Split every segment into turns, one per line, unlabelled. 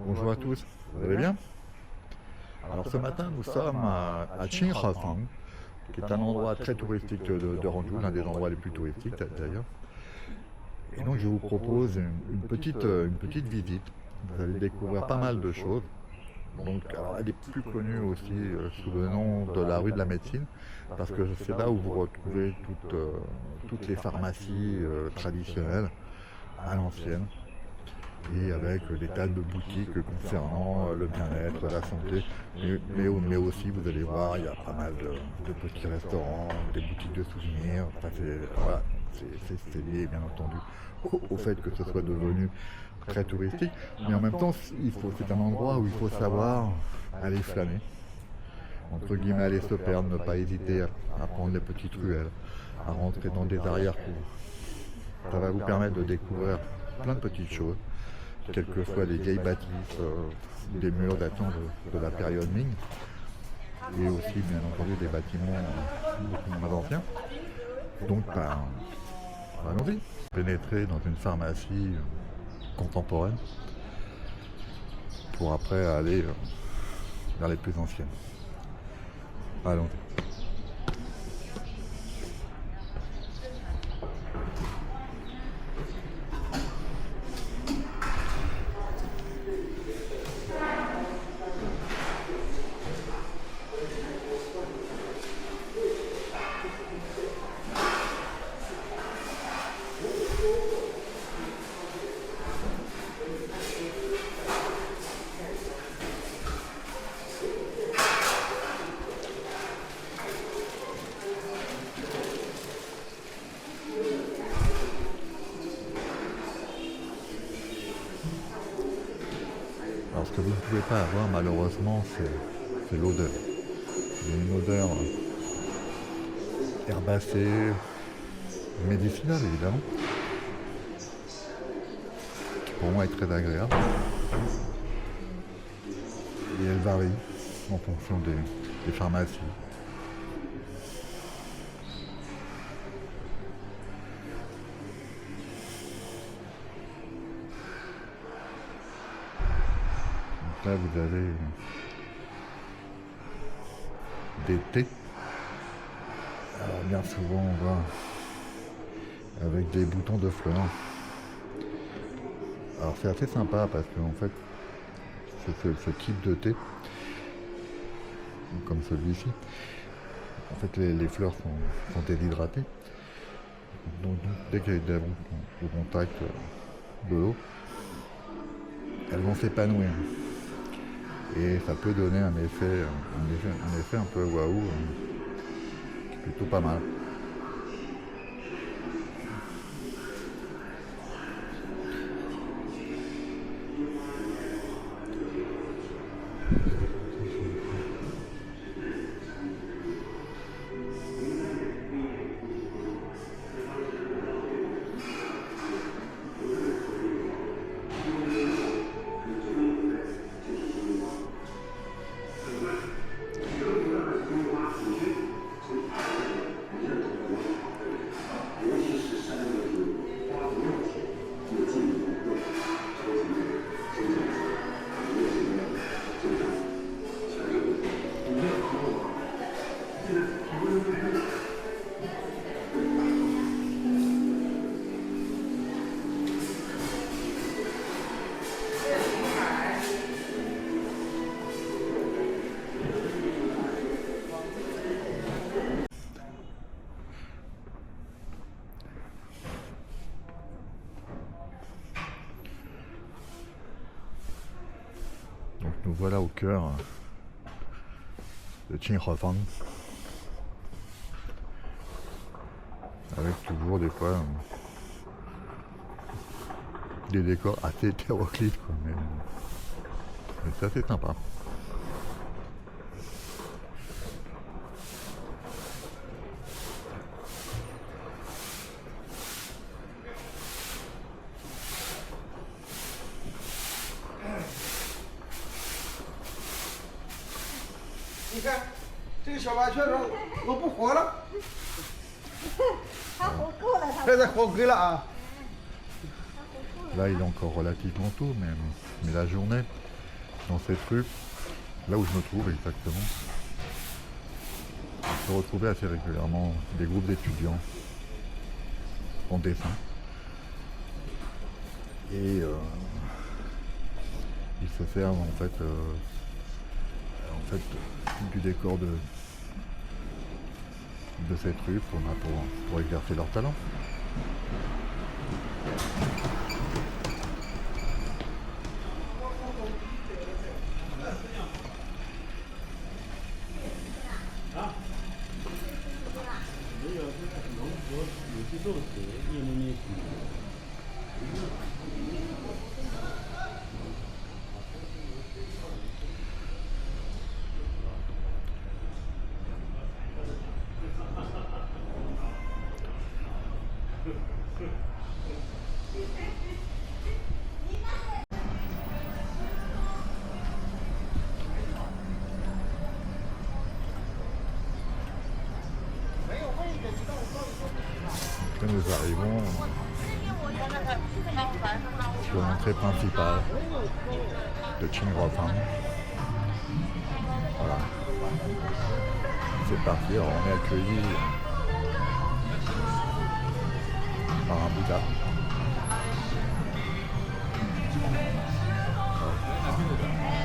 Bonjour à tous, vous allez bien? Alors ce matin nous sommes à Qinghafang, qui est un endroit très touristique de Hangzhou, l'un des endroits les plus touristiques d'ailleurs. Et donc je vous propose une petite visite. Vous allez découvrir pas mal de choses. Donc alors, elle est plus connue aussi sous le nom de la rue de la médecine, parce que c'est là où vous retrouvez toutes les pharmacies traditionnelles à l'ancienne, et avec des tas de boutiques concernant le bien-être, la santé, mais aussi vous allez voir, il y a pas mal de petits restaurants, des boutiques de souvenirs, enfin, voilà, c'est lié bien entendu au fait que ce soit devenu très touristique, mais en même temps c'est un endroit où il faut savoir aller flâner, entre guillemets aller se perdre, ne pas hésiter à prendre les petites ruelles, à rentrer dans des arrière-cours. Ça va vous permettre de découvrir plein de petites choses, quelquefois des vieilles bâtisses, des murs datant de la période Ming, et aussi bien entendu des bâtiments beaucoup moins anciens. Donc allons-y. Pénétrer dans une pharmacie contemporaine pour après aller vers les plus anciennes. Allons-y. Alors ce que vous ne pouvez pas avoir malheureusement, c'est l'odeur. Il y a une odeur herbacée, médicinale évidemment, qui pour moi est très agréable. Et elle varie en fonction des pharmacies. Donc là vous avez des thés. Alors bien souvent on va avec des boutons de fleurs. Alors c'est assez sympa parce que en fait ce type de thé, comme celui-ci, en fait les fleurs sont déshydratées. Donc dès qu'il y a des au contact de l'eau, elles vont s'épanouir. Et ça peut donner un effet un peu waouh, qui est plutôt pas mal. Donc nous voilà au cœur de Qinghafang, avec toujours des fois des décors assez hétéroclites, quoi, mais c'est assez sympa. Là il est encore relativement tôt, mais la journée dans cette rue, là où je me trouve exactement, on peut retrouver assez régulièrement des groupes d'étudiants en dessin. Et ils se servent en fait du décor de cette rue pour exercer leur talent. Là, nous arrivons sur l'entrée principale de Qinghofang. Voilà. C'est parti, alors on est accueillis par un Bouddha.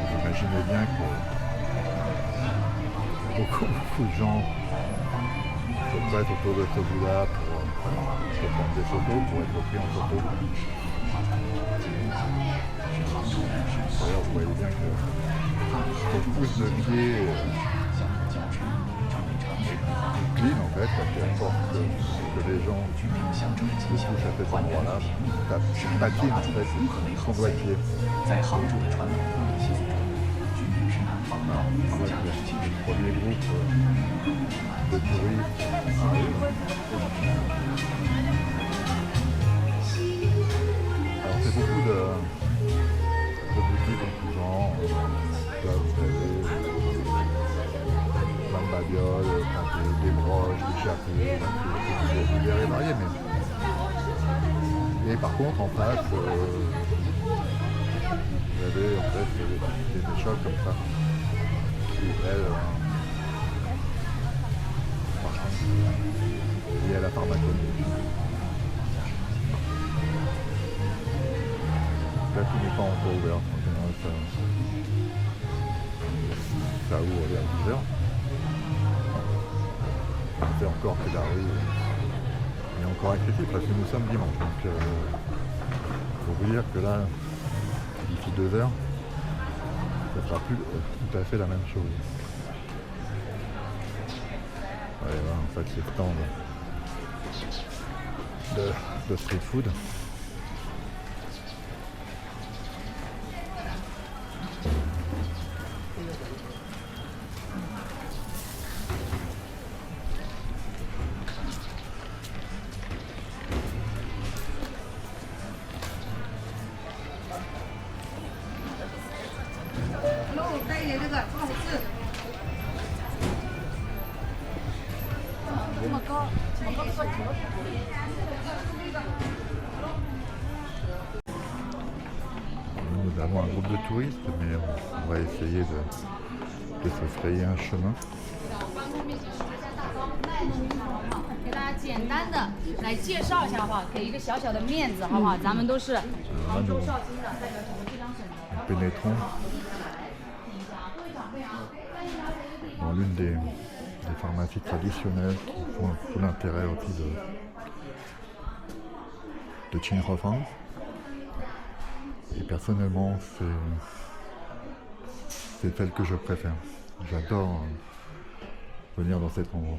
Vous imaginez bien que beaucoup de gens se prêtent autour de ce Bouddha pour prendre des photos, pour être pris en photo. D'ailleurs, vous voyez bien que cette pousse de pied clean en fait, parce qu'à force que les gens se touchent à cet endroit-là, ça patine en fait son doigt de pied. Le premier groupe de touristes arrive. Alors c'est beaucoup de boutiques en tout genre. Là vous avez plein de babioles, des broches, des chapeaux, c'est divers et varié. Et par contre en face, vous avez en fait des shops comme ça. Elle liée à la pharmacologie. Là, tout n'est pas encore ouvert. En général, ça ouvre vers 10h. C'est encore que la rue est encore accessible parce que nous sommes dimanche. Donc, il faut vous dire que là, d'ici 2 heures, ça sera plus tout à fait la même chose. Ouais, voilà, en fait, c'est stands de street food. Nous avons un groupe de touristes, mais on va essayer de se frayer un chemin.
给大家简单的来介绍一下的话，给一个小小的面子，好不好？咱们都是杭州绍兴的，代表整个浙江省的。
Pénétrons dans l'une des pharmacies traditionnelles qui font tout l'intérêt aussi de Qinghofang. Et personnellement, c'est celle que je préfère. J'adore venir dans cet endroit.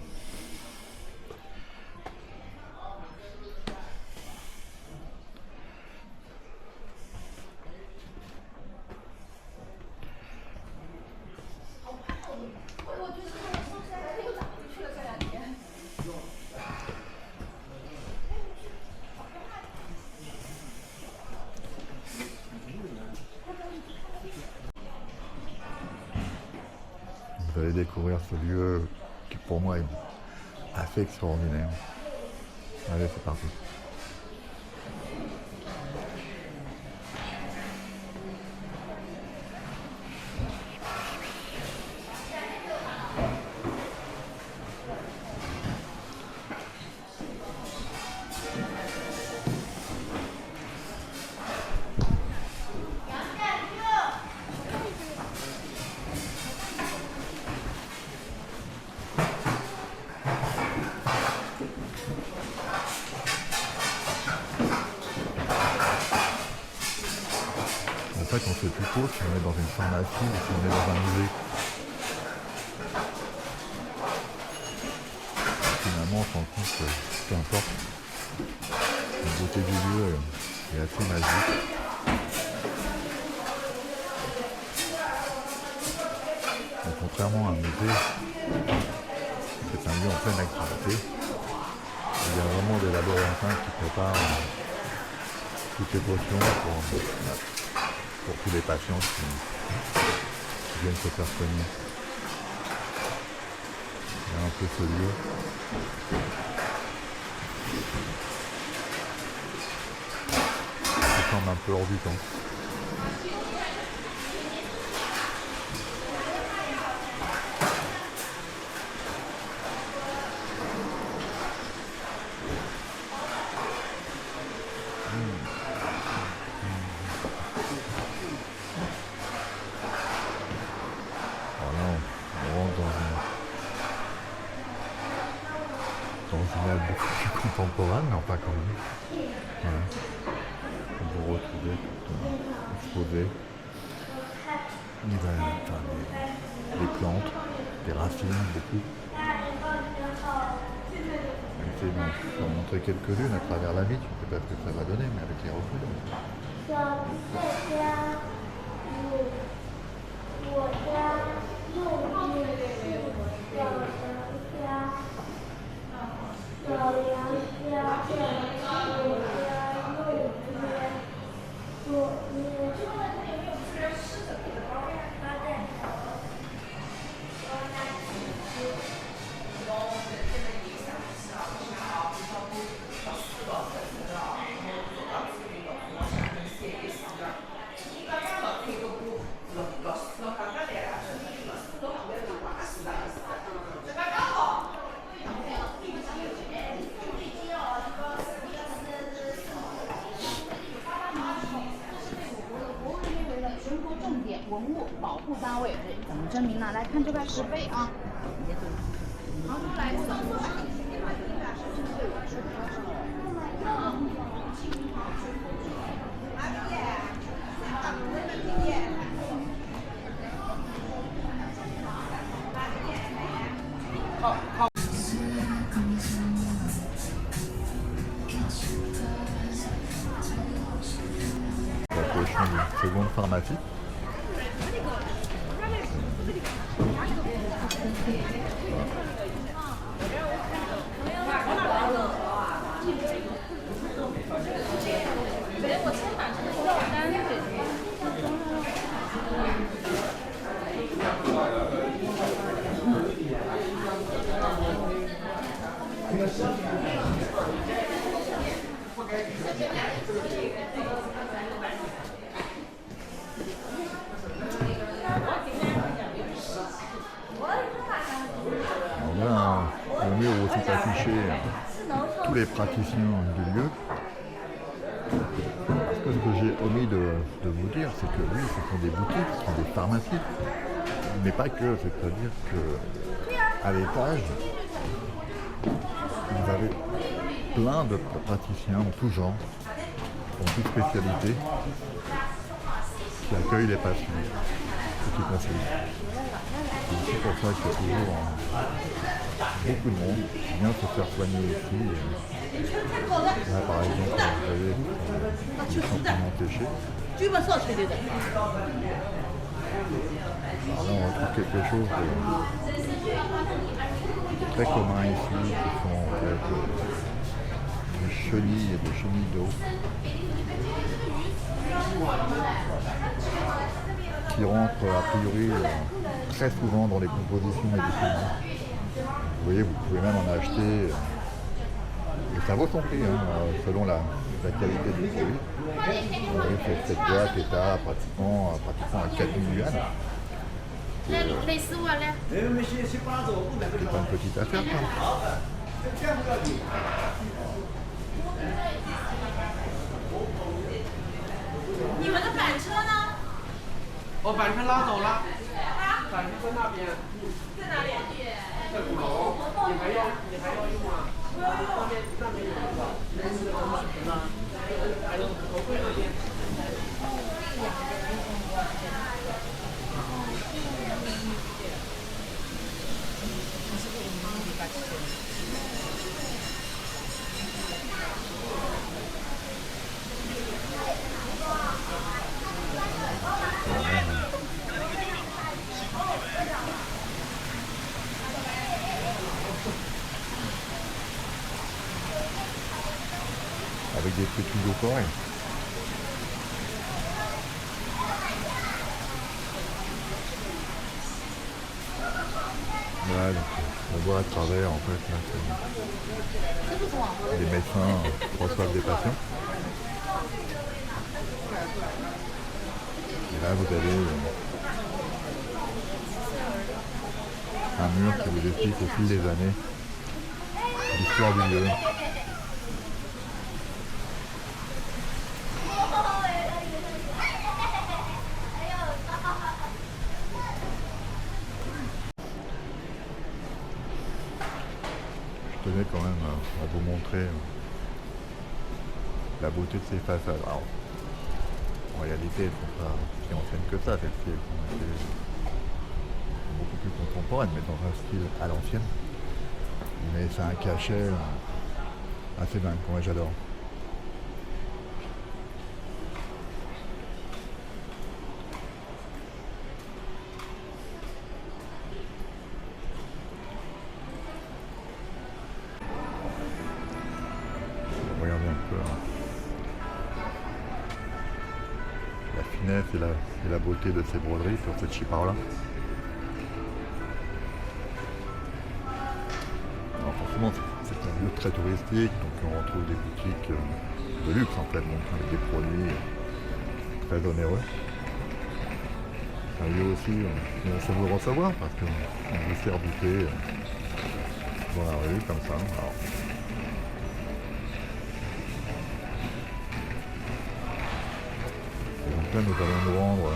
Vous allez découvrir ce lieu qui pour moi est assez extraordinaire. Allez, c'est parti. fait, on ne sait plus trop si on est dans une pharmacie ou si on est dans un musée. Finalement, on se rend compte que peu importe, la beauté du lieu est assez magique. Donc, contrairement à un musée, c'est un lieu en pleine activité. Il y a vraiment des laborantins qui préparent toutes les potions pour tous les patients qui viennent se faire soigner. Il y a un peu ce lieu. Ça semble un peu hors du temps. Dans une âme beaucoup plus contemporaine, mais enfin quand même. Voilà. Vous retrouvez tout exposé des plantes, des racines, beaucoup. Je vais essayer d'en montrer quelques-unes à travers la vitre, je ne sais pas ce que ça va donner, mais avec les reflets. L'approchement d'une seconde pharmacie. Le mur où sont affichés tous les praticiens du lieu. Parce que ce que j'ai omis de vous dire, c'est que oui, ce sont des boutiques, ce sont des pharmacies, mais pas que, c'est-à-dire qu'à l'étage, vous avez plein de praticiens en tout genre, en toute spécialité, qui accueillent les patients, et qui conseillent. C'est aussi pour ça qu'il y a toujours beaucoup de monde qui vient se faire soigner ici. Là, par exemple, vous avez les champignons séchés. Alors là, on retrouve quelque chose de très commun ici, qui sont en fait des chenilles et des chenilles d'eau qui rentrent a priori très souvent dans les compositions médicinales. Vous voyez, vous pouvez même en acheter, et ça vaut son prix, selon la qualité du produit. Vous voyez, cette boîte est à pratiquement à 4000 yuan. C'est pas une petite affaire, ça.
你们的板车呢？我板车拉走了，板车在那边。在哪里？在鼓楼。你还要用吗？不要用。那边有一个，那个什么呢？还有头盔那边。
des prix toujours pareils. Voilà, donc on voit à travers en fait là, les médecins reçoivent des patients. Et là vous avez un mur qui vous explique au fil des années l'histoire du lieu. Je tenais quand même à vous montrer la beauté de ces façades. Alors, en réalité, elles ne sont pas si anciennes que ça, celles-ci elles sont beaucoup plus contemporaines, mais dans un style à l'ancienne. Mais c'est un cachet assez dingue, moi j'adore. Regardez un peu la finesse et la beauté de ces broderies sur cette chiparla. Alors forcément c'est un lieu très touristique, donc on retrouve des boutiques de luxe en fait, donc avec des produits très onéreux. Un lieu aussi où on sait vous recevoir parce qu'on vous sert du thé dans la rue comme ça. Alors, donc là nous allons nous rendre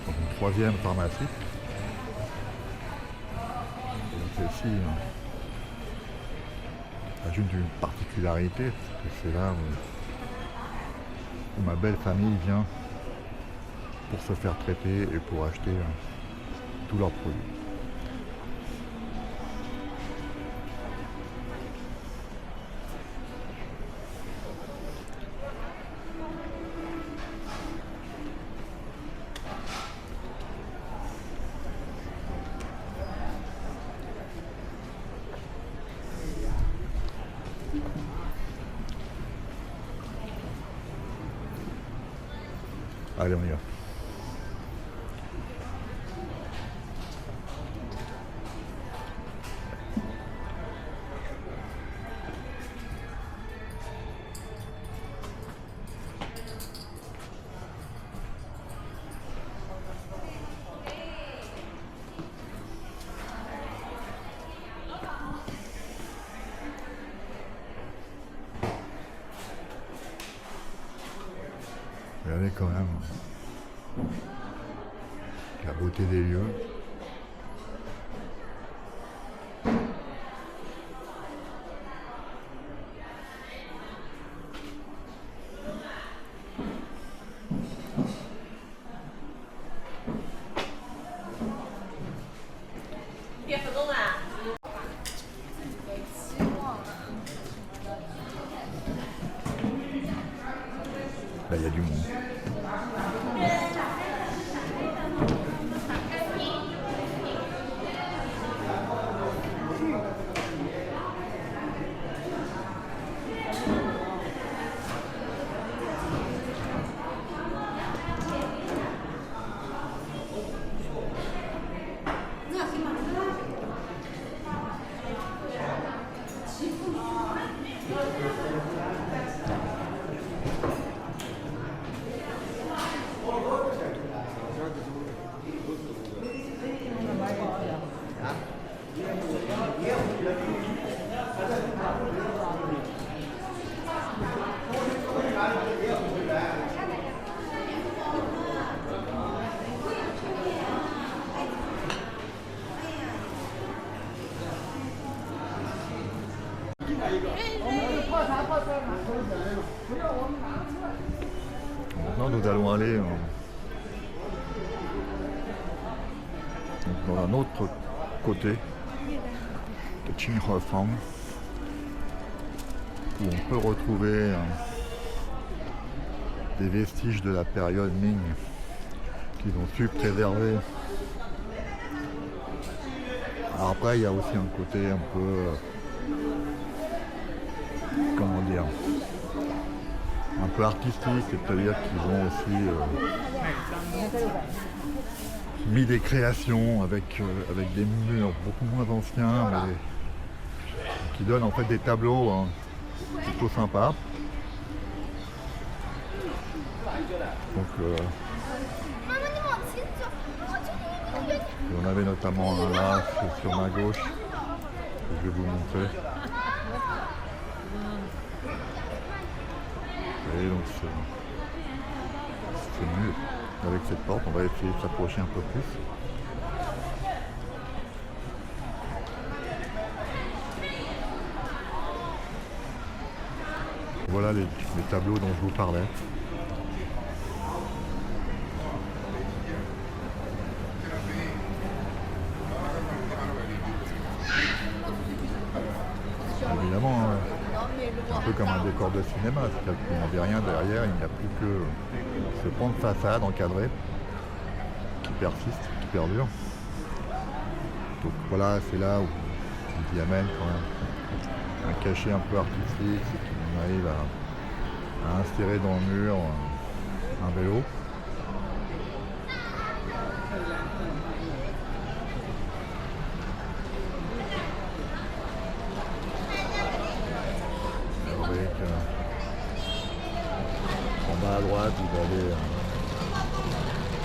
dans une troisième pharmacie. Celle-ci ajoute une particularité, parce que c'est là où ma belle famille vient pour se faire traiter et pour acheter tous leurs produits. Allez, on y va. Regardez quand même la beauté des lieux. Là, il y a du monde. Maintenant, nous allons aller dans un autre côté de Qinghefang, où on peut retrouver des vestiges de la période Ming qu'ils ont su préserver. Alors après, il y a aussi un côté un peu dire, un peu artistique, c'est-à-dire qu'ils ont aussi mis des créations avec des murs beaucoup moins anciens, mais qui donnent en fait des tableaux plutôt sympas. Donc on avait notamment un là sur ma gauche que je vais vous montrer. Et donc c'est mieux avec cette porte, on va essayer de s'approcher un peu plus. Voilà les tableaux dont je vous parlais. Évidemment, c'est un peu comme un décor de cinéma, c'est-à-dire que vous n'avez rien derrière, il n'y a plus que ce pan de façade encadré qui persiste, qui perdure. Donc voilà, c'est là où il y amène quand même un cachet un peu artistique, c'est qu'on arrive à insérer dans le mur un vélo. En bas à droite, vous avez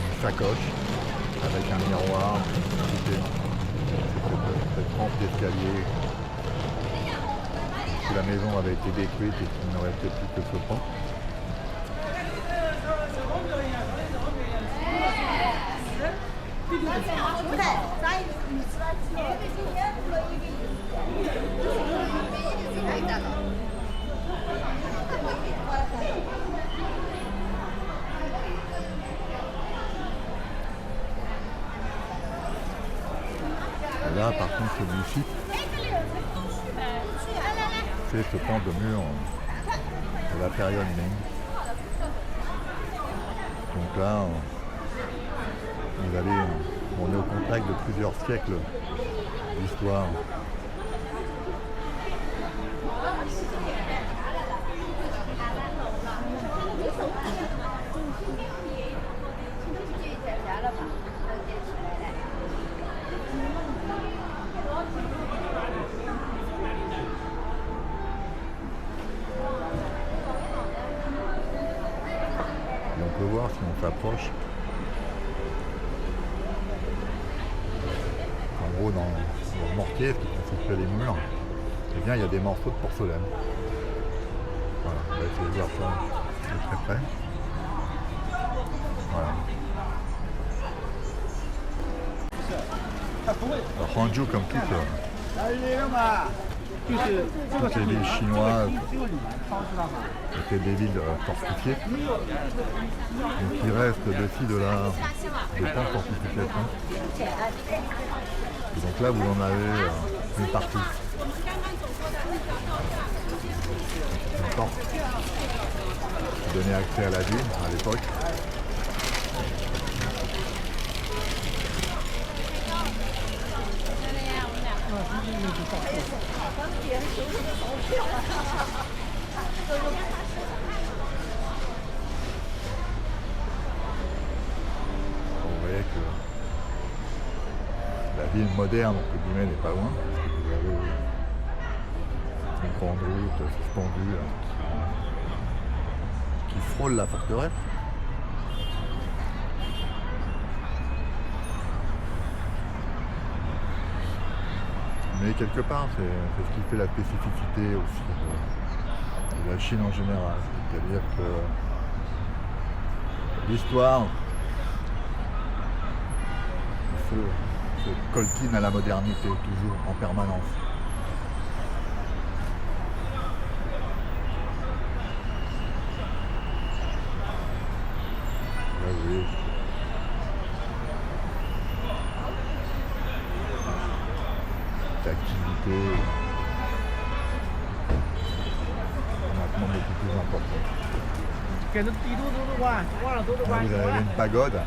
une sacoche avec un miroir, cette rampe d'escalier. Si la maison avait été détruite et qu'il n'aurait peut-être plus que ce pan. Là, par contre, celui-ci, c'est ce pan de mur de la période Ming. Donc là, on est au contact de plusieurs siècles d'histoire. Et on peut voir si on s'approche. En gros, dans le mortier, ce qui constitue les murs, eh bien, il y a des morceaux de porcelaine. Voilà, on va essayer de voir ça de très près. Voilà. Alors, Hangzhou, comme toutes les villes chinoises, étaient des villes fortifiées. Donc il reste de ci, de là, des points de fortification. Et donc là, vous en avez une partie. Une porte qui donnait accès à la ville à l'époque. Vous voyez que la ville moderne, entre guillemets, n'est pas loin. Vous avez une grande route suspendue qui frôle la forteresse. Mais quelque part, c'est ce qui fait la spécificité aussi de la Chine en général. C'est-à-dire que l'histoire se coltine à la modernité, toujours, en permanence. Là, vous voyez, l'activité maintenant beaucoup plus importante. Là, vous avez une pagode,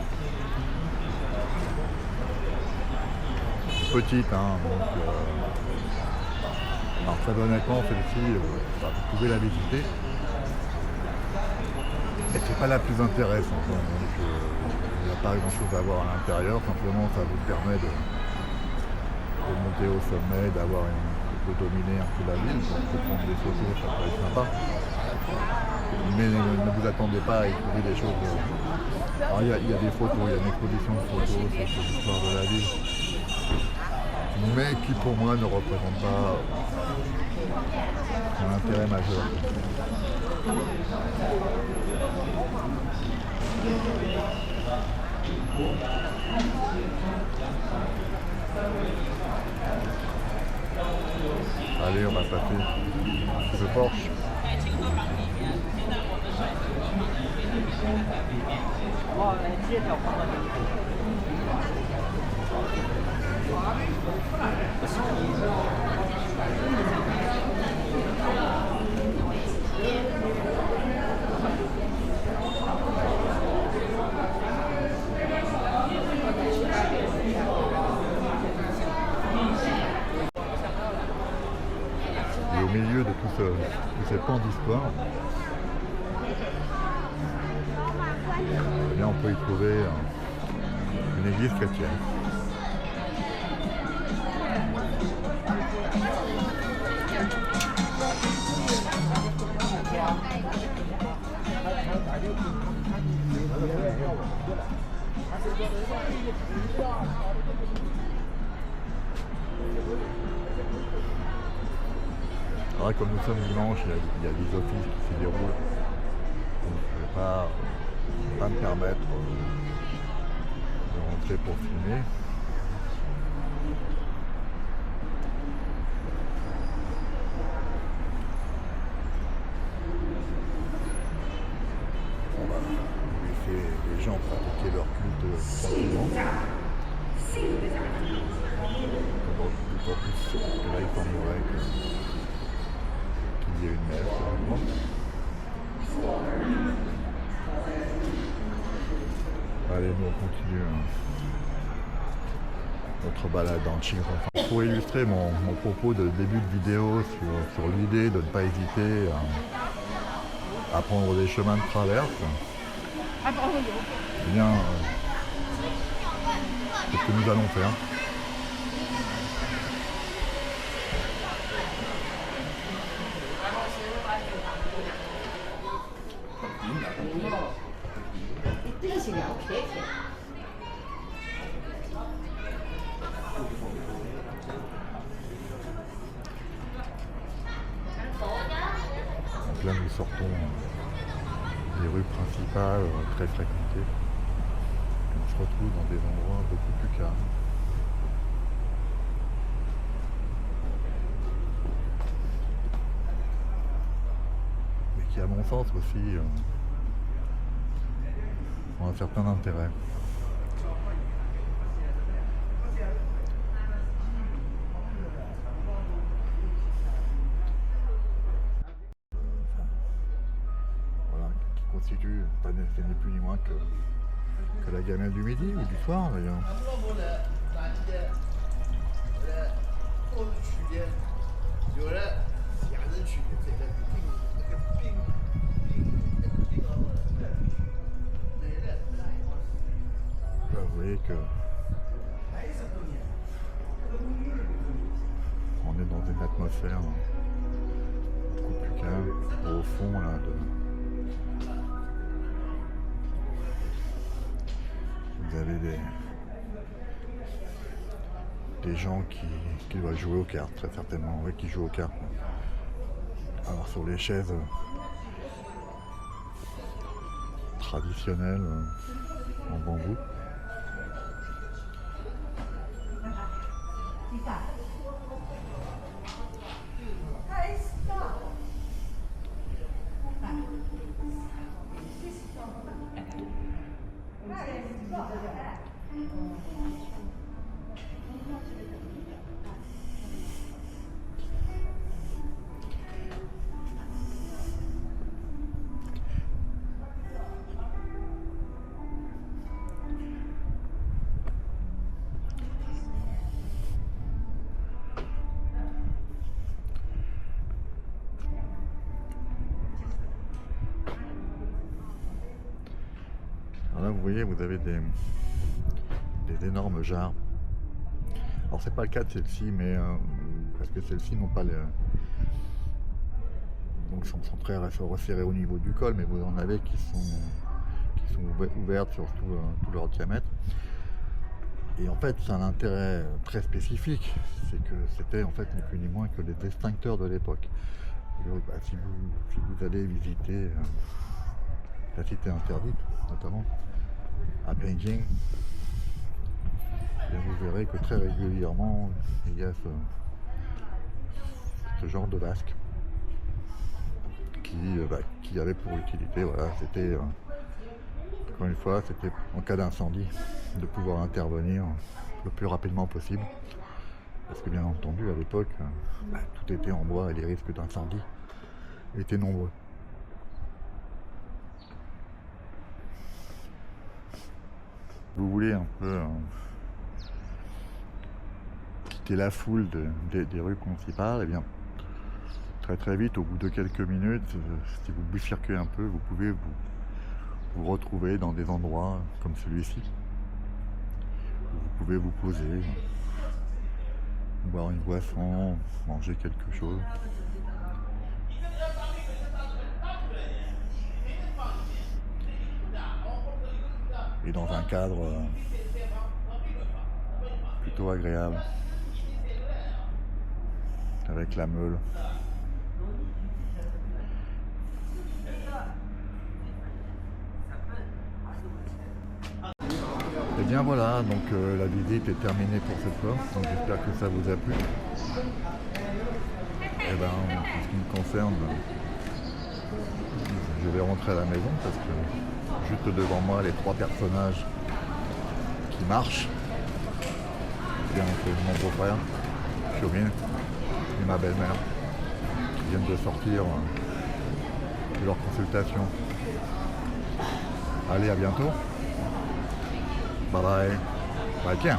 petite, hein, donc Alors très honnêtement, celle-ci, vous pouvez la visiter. Et c'est pas la plus intéressante. Donc, il n'y a pas grand chose à voir à l'intérieur. Simplement, ça vous permet de monter au sommet, de dominer un peu la ville. Donc, pour prendre des photos, ça peut être sympa. Mais ne vous attendez pas à y trouver des choses. Alors, il y a des photos, il y a une exposition de photos sur l'histoire de la ville. Mais qui pour moi ne représente pas un intérêt majeur. Allez, on va passer le Porsche. Et au milieu de tous ces pans d'histoire, eh bien, on peut y trouver une église chrétienne. Alors, comme nous sommes dimanche, il y a des offices qui se déroulent. Donc je ne vais pas me permettre de rentrer pour filmer. On va laisser les gens pratiquer leur culte tranquillement. D'autant plus que là il semblerait qu'il y ait une messe. Allez, nous on continue notre balade dans Chingfang. Pour illustrer mon propos de début de vidéo sur l'idée de ne pas hésiter à prendre des chemins de traverse, eh bien, c'est ce que nous allons faire. Donc là nous sortons des rues principales très fréquentées. Et on se retrouve dans des endroits beaucoup plus calmes. Mais qui à mon sens aussi ont un certain intérêt. Constitue, c'est ni plus ni moins que la gamelle du midi ou du soir d'ailleurs. Là, vous voyez que on est dans une atmosphère beaucoup plus calme au fond là vous avez des gens qui doivent jouer aux cartes, très certainement, oui, qui jouent aux cartes. Alors sur les chaises traditionnelles en bambou. Là, vous voyez, vous avez des énormes jarres. Alors, c'est pas le cas de celle-ci, mais parce que celles-ci n'ont pas donc sont très resserrées au niveau du col, mais vous en avez qui sont ouvertes sur tout leur diamètre. Et en fait, c'est un intérêt très spécifique, c'est que c'était en fait ni plus ni moins que des extincteurs de l'époque. Si vous allez visiter la cité interdite, notamment à Beijing, et vous verrez que très régulièrement il y a ce genre de vasque qui avait pour utilité, voilà, c'était encore une fois, c'était en cas d'incendie de pouvoir intervenir le plus rapidement possible, parce que bien entendu à l'époque tout était en bois et les risques d'incendie étaient nombreux. Vous voulez un peu quitter la foule des rues principales, et bien très vite, au bout de quelques minutes, si vous bifurquez un peu, vous pouvez vous retrouver dans des endroits comme celui-ci. Vous pouvez vous poser, boire une boisson, manger quelque chose. Et dans un cadre plutôt agréable, avec la Meule. Et bien voilà, donc la visite est terminée pour cette fois, donc j'espère que ça vous a plu. Et ben, en ce qui me concerne, je vais rentrer à la maison parce que juste devant moi, les 3 personnages qui marchent, bien c'est mon beau-frère, Xiaoming, et ma belle-mère, qui viennent de sortir de leur consultation. Allez, à bientôt. Bye bye. Bye, tiens.